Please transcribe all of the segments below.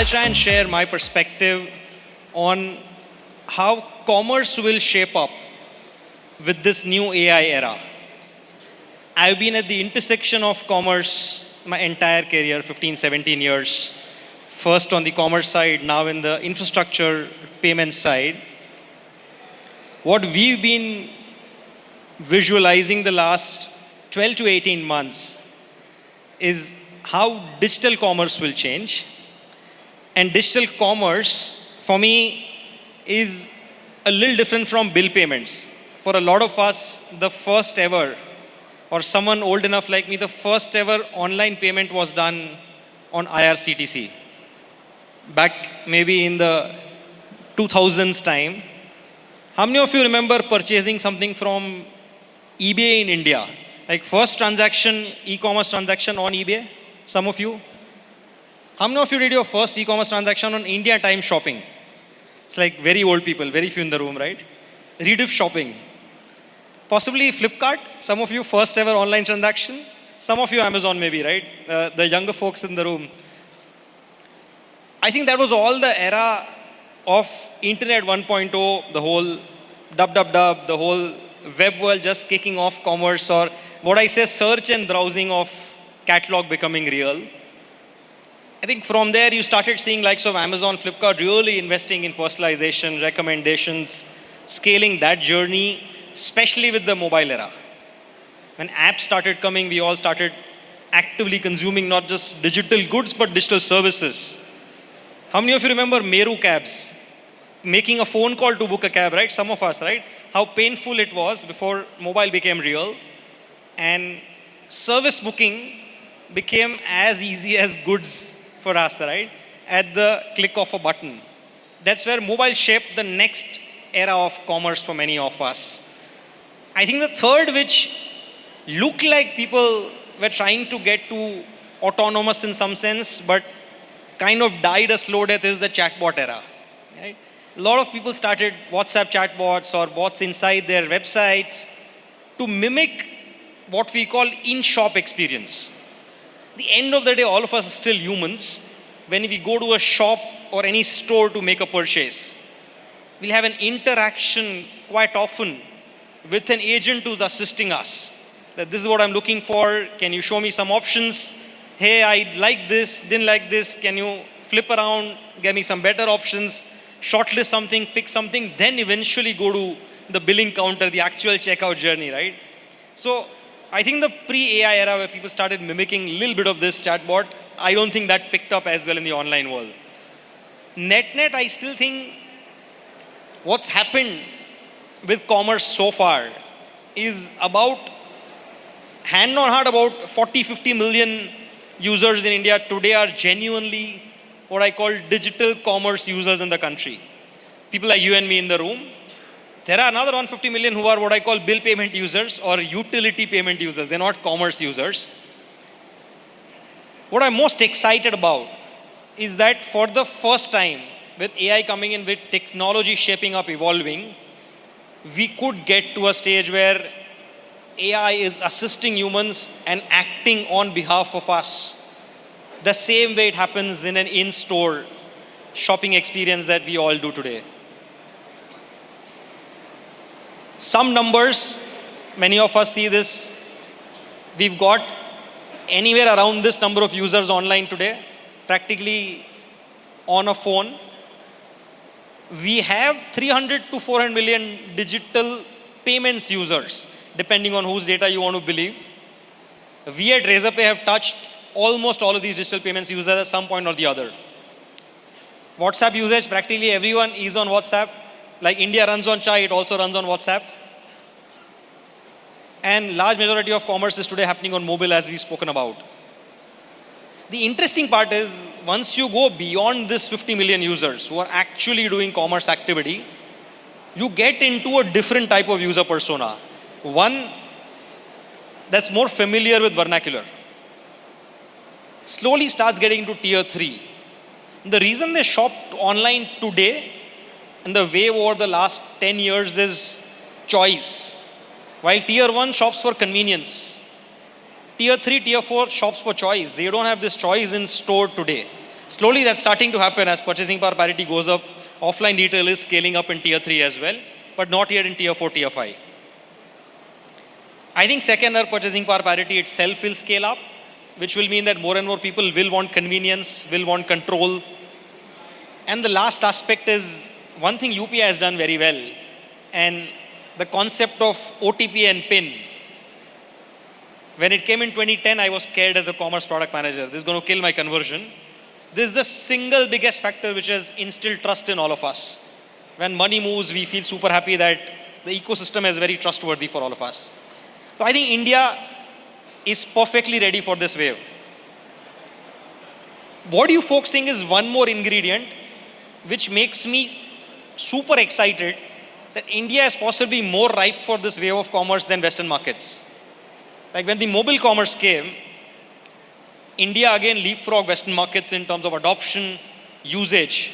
try and share my perspective on how commerce will shape up with this new AI era. I've been at the intersection of commerce my entire career, 15, 17 years. First on the commerce side, now in the infrastructure payment side. What we've been visualizing the last 12 to 18 months is how digital commerce will change. And digital commerce, for me, is a little different from bill payments. For a lot of us, the first ever, or someone old enough like me, the first ever online payment was done on IRCTC. Back maybe in the 2000s time. How many of you remember purchasing something from eBay in India? Like first transaction, e-commerce transaction on eBay? Some of you? How many of you did your first e-commerce transaction on India time shopping? It's like very old people, very few in the room, right? Rediff shopping. Possibly Flipkart, some of you first ever online transaction. Some of you Amazon maybe, right? The younger folks in the room. I think that was all the era of Internet 1.0, the whole dub, the whole web world just kicking off commerce, or what I say search and browsing of catalog becoming real. I think from there you started seeing likes of Amazon, Flipkart really investing in personalization, recommendations, scaling that journey, especially with the mobile era. When apps started coming, we all started actively consuming not just digital goods, but digital services. How many of you remember Meru cabs? Making a phone call to book a cab, right? Some of us, right? How painful it was before mobile became real. And service booking became as easy as goods for us, right? At the click of a button. That's where mobile shaped the next era of commerce for many of us. I think the third, which looked like people were trying to get to autonomous in some sense, but kind of died a slow death, is the chatbot era. Right? A lot of people started WhatsApp chatbots or bots inside their websites to mimic what we call in-shop experience. At the end of the day, all of us are still humans. When we go to a shop or any store to make a purchase, we'll have an interaction quite often with an agent who's assisting us. That this is what I'm looking for. Can you show me some options? Hey, I like this, didn't like this. Can you flip around, get me some better options, shortlist something, pick something, then eventually go to the billing counter, the actual checkout journey, right? So I think the pre-AI era where people started mimicking a little bit of this chatbot, I don't think that picked up as well in the online world. Net, I still think what's happened with commerce so far is about, hand on heart, about 40, 50 million users in India today are genuinely what I call digital commerce users in the country. People like you and me in the room. There are another 150 million who are what I call bill payment users or utility payment users. They're not commerce users. What I'm most excited about is that for the first time, with AI coming in, with technology shaping up, evolving, we could get to a stage where AI is assisting humans and acting on behalf of us. The same way it happens in an in-store shopping experience that we all do today. Some numbers, many of us see this. We've got anywhere around this number of users online today, practically on a phone. We have 300 to 400 million digital payments users, depending on whose data you want to believe. We at Razorpay have touched almost all of these digital payments users at some point or the other. WhatsApp usage, practically everyone is on WhatsApp. Like India runs on Chai, it also runs on WhatsApp. And large majority of commerce is today happening on mobile, as we've spoken about. The interesting part is, once you go beyond this 50 million users who are actually doing commerce activity, you get into a different type of user persona. One that's more familiar with vernacular. Slowly starts getting into tier 3. The reason they shop online today and the wave over the last 10 years is choice. While tier 1 shops for convenience, tier 3, tier 4 shops for choice. They don't have this choice in store today. Slowly that's starting to happen as purchasing power parity goes up. Offline retail is scaling up in tier 3 as well, but not yet in tier 4, tier 5. I think second, our purchasing power parity itself will scale up, which will mean that more and more people will want convenience, will want control. And the last aspect is one thing UPI has done very well, and the concept of OTP and PIN. When it came in 2010, I was scared as a commerce product manager. This is going to kill my conversion. This is the single biggest factor which has instilled trust in all of us. When money moves, we feel super happy that the ecosystem is very trustworthy for all of us. So I think India is perfectly ready for this wave. What do you folks think is one more ingredient which makes me super excited that India is possibly more ripe for this wave of commerce than Western markets? Like when the mobile commerce came, India again leapfrogged Western markets in terms of adoption, usage,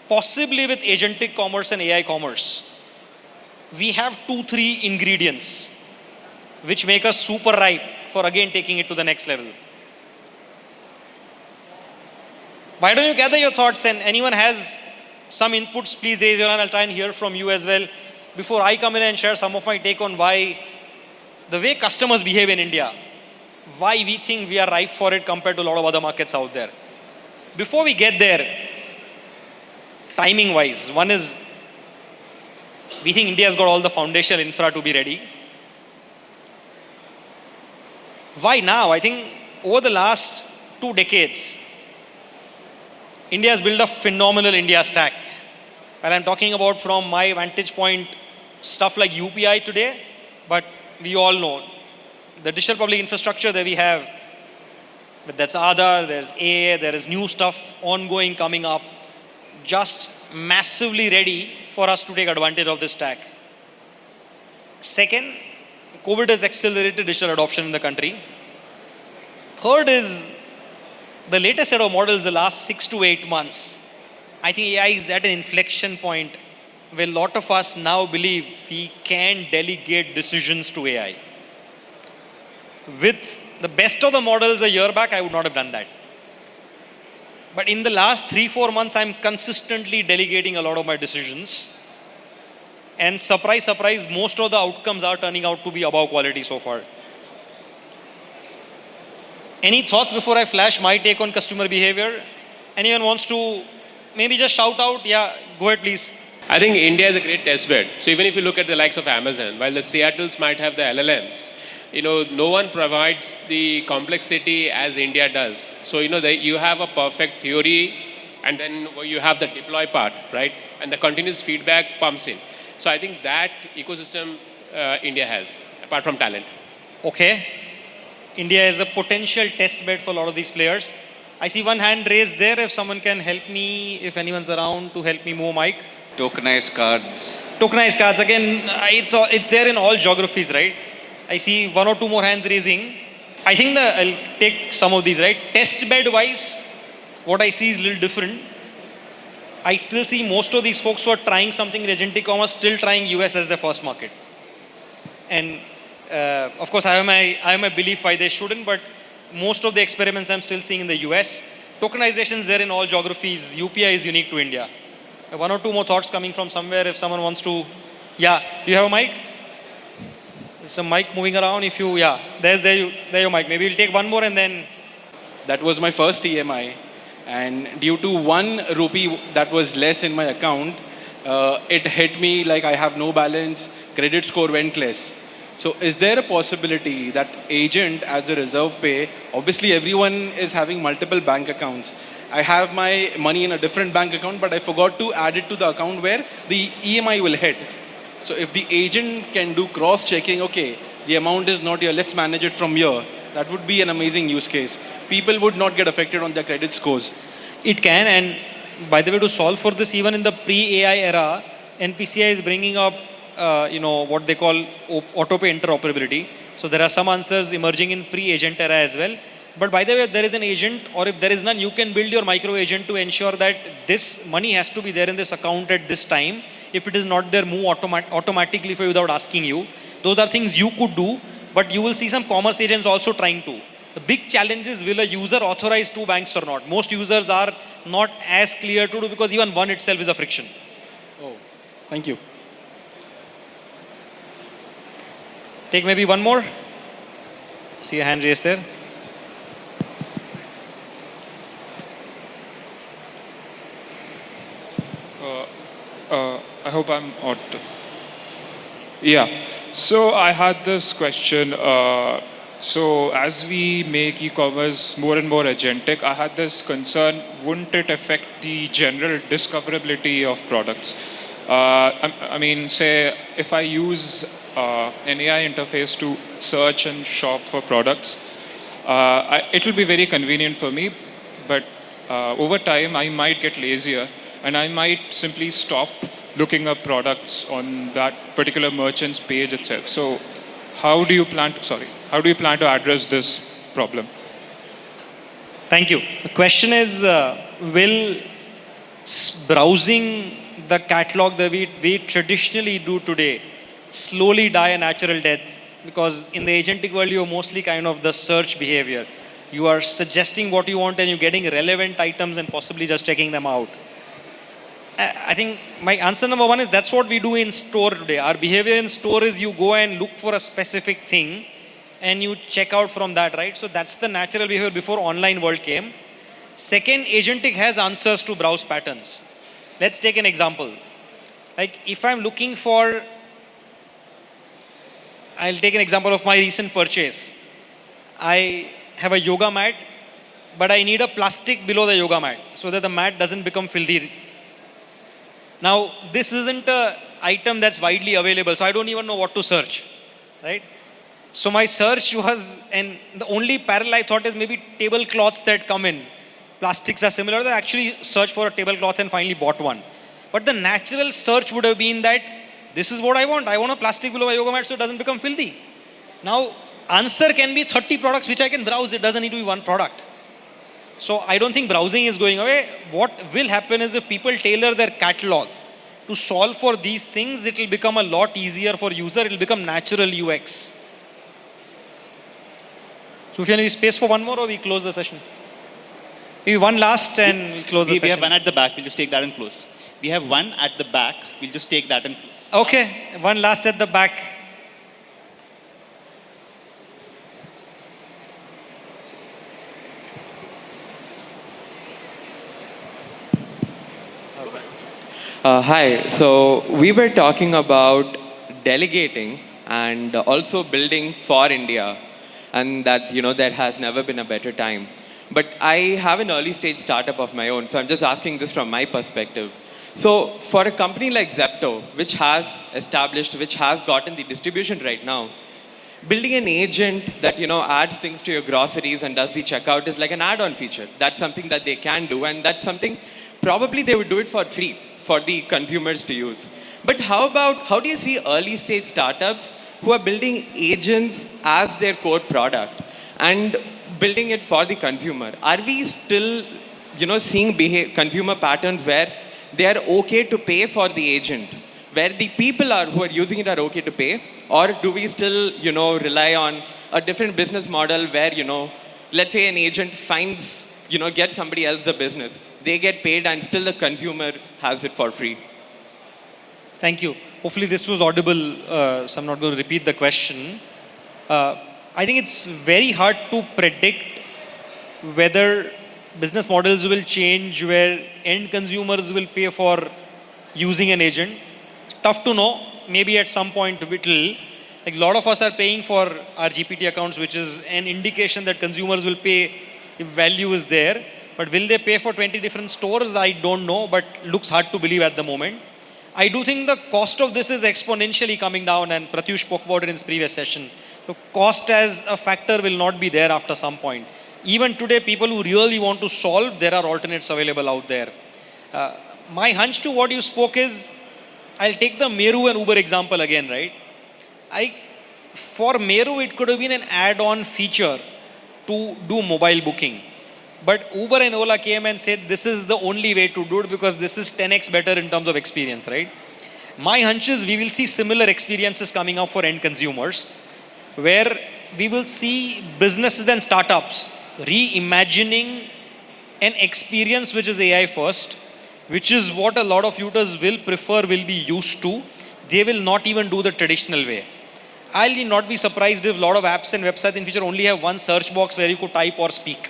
possibly with agentic commerce and AI commerce. We have 2-3 ingredients which make us super ripe for again taking it to the next level. Why don't you gather your thoughts, and anyone has some inputs, please raise your hand. I'll try and hear from you as well before I come in and share some of my take on why the way customers behave in India, why we think we are ripe for it compared to a lot of other markets out there. Before we get there, timing wise, one is we think India has got all the foundational infra to be ready. Why now? I think over the last 2 decades, India has built a phenomenal India stack. And I'm talking about from my vantage point, stuff like UPI today, but we all know the digital public infrastructure that we have, but that's Aadhaar, there's AA, there is new stuff ongoing coming up, just massively ready for us to take advantage of this stack. Second, COVID has accelerated digital adoption in the country. Third is the latest set of models the last 6 to 8 months. I think AI is at an inflection point where a lot of us now believe we can delegate decisions to AI. With the best of the models a year back, I would not have done that. But in the last 3-4 months, I'm consistently delegating a lot of my decisions. And surprise, surprise, most of the outcomes are turning out to be above quality so far. Any thoughts before I flash my take on customer behavior? Anyone wants to maybe just shout out? Yeah, go ahead, please. I think India is a great test bed. So even if you look at the likes of Amazon, while the Seattles might have the LLMs, no one provides the complexity as India does. So, you have a perfect theory, and then you have the deploy part, right? And the continuous feedback pumps in. So I think that ecosystem India has, apart from talent. Okay. India is a potential test bed for a lot of these players. I see one hand raised there. If someone can help me, if anyone's around to help me move mic. Tokenized cards. Tokenized cards, again, it's there in all geographies, right? I see 1 or 2 more hands raising. I think I'll take some of these, right? Test bed wise, what I see is a little different. I still see most of these folks who are trying something in agentic commerce still trying US as their first market. And of course, I have my belief why they shouldn't, but most of the experiments I'm still seeing in the US. Tokenization is there in all geographies. UPI is unique to India. 1 or 2 more thoughts coming from somewhere if someone wants to. Yeah, do you have a mic? There's a mic moving around. If you, yeah, there your mic. Maybe we'll take one more and then. That was my first EMI. And due to 1 rupee that was less in my account, it hit me like I have no balance, credit score went less. So is there a possibility that agent as a Razorpay, obviously everyone is having multiple bank accounts. I have my money in a different bank account, but I forgot to add it to the account where the EMI will hit. So if the agent can do cross-checking, okay, the amount is not here, let's manage it from here. That would be an amazing use case. People would not get affected on their credit scores. It can, and by the way, to solve for this, even in the pre-AI era, NPCI is bringing up, what they call auto-pay interoperability. So there are some answers emerging in pre-agent era as well. But by the way, if there is an agent, or if there is none, you can build your micro agent to ensure that this money has to be there in this account at this time. If it is not there, move automatically for you without asking you. Those are things you could do, but you will see some commerce agents also trying to. The big challenge is, will a user authorize two banks or not? Most users are not as clear to do because even one itself is a friction. Oh, thank you. Take maybe one more. See a hand raised there. I hope I'm audible. Yeah. So I had this question. So as we make e-commerce more and more agentic, I had this concern: wouldn't it affect the general discoverability of products? I mean, say if I use an AI interface to search and shop for products, it will be very convenient for me, but over time I might get lazier and I might simply stop looking up products on that particular merchant's page itself. So how do you plan to address this problem? Thank you. The question is, will browsing the catalog that we traditionally do today slowly die a natural death? Because in the agentic world, you're mostly kind of the search behavior. You are suggesting what you want and you're getting relevant items and possibly just checking them out. I think my answer number one is that's what we do in store today. Our behavior in store is you go and look for a specific thing and you check out from that, right? So that's the natural behavior before online world came. Second, agentic has answers to browse patterns. Let's take an example. Like if I'm looking for, I'll take an example of my recent purchase. I have a yoga mat, but I need a plastic below the yoga mat so that the mat doesn't become filthy. Now, this isn't an item that's widely available, so I don't even know what to search, right? So my search was, and the only parallel I thought is maybe tablecloths that come in. Plastics are similar. I actually searched for a tablecloth and finally bought one. But the natural search would have been that this is what I want. I want a plastic below my yoga mat so it doesn't become filthy. Now, answer can be 30 products which I can browse. It doesn't need to be one product. So I don't think browsing is going away. What will happen is if people tailor their catalog to solve for these things, it will become a lot easier for user. It will become natural UX. So if you have any space for one more or we close the session? Maybe one last and we'll close the session. We have one at the back. We'll just take that and close. We have one at the back. We'll just take that and close. Okay, one last at the back. Hi. So we were talking about delegating and also building for India, and that there has never been a better time. But I have an early stage startup of my own, so I'm just asking this from my perspective. So for a company like Zepto, which has established, which has gotten the distribution right now, building an agent that adds things to your groceries and does the checkout is like an add-on feature. That's something that they can do, and that's something probably they would do it for free for the consumers to use. But how do you see early stage startups who are building agents as their core product and building it for the consumer? Are we still seeing consumer patterns where they are okay to pay for the agent, where the people who are using it are okay to pay? Or do we still rely on a different business model where let's say an agent finds get somebody else the business, they get paid and still the consumer has it for free? Thank you. Hopefully this was audible, so I'm not going to repeat the question. I think it's very hard to predict whether business models will change where end consumers will pay for using an agent. Tough to know. Maybe at some point it will. Like a lot of us are paying for our GPT accounts, which is an indication that consumers will pay if value is there. But will they pay for 20 different stores? I don't know, but looks hard to believe at the moment. I do think the cost of this is exponentially coming down, and Pratyush spoke about it in his previous session. The cost as a factor will not be there after some point. Even today, people who really want to solve, there are alternates available out there. My hunch to what you spoke is, I'll take the Meru and Uber example again, right? For Meru, it could have been an add-on feature to do mobile booking. But Uber and Ola came and said, this is the only way to do it because this is 10x better in terms of experience, right? My hunch is we will see similar experiences coming up for end consumers, where we will see businesses and startups reimagining an experience which is AI first, which is what a lot of users will prefer, will be used to. They will not even do the traditional way. I'll not be surprised if a lot of apps and websites in future only have one search box where you could type or speak.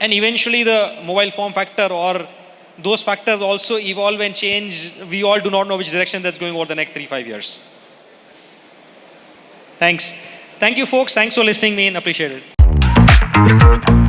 And eventually the mobile form factor or those factors also evolve and change. We all do not know which direction that's going over the next 3-5 years. Thanks. Thank you, folks. Thanks for listening me in. Appreciate it.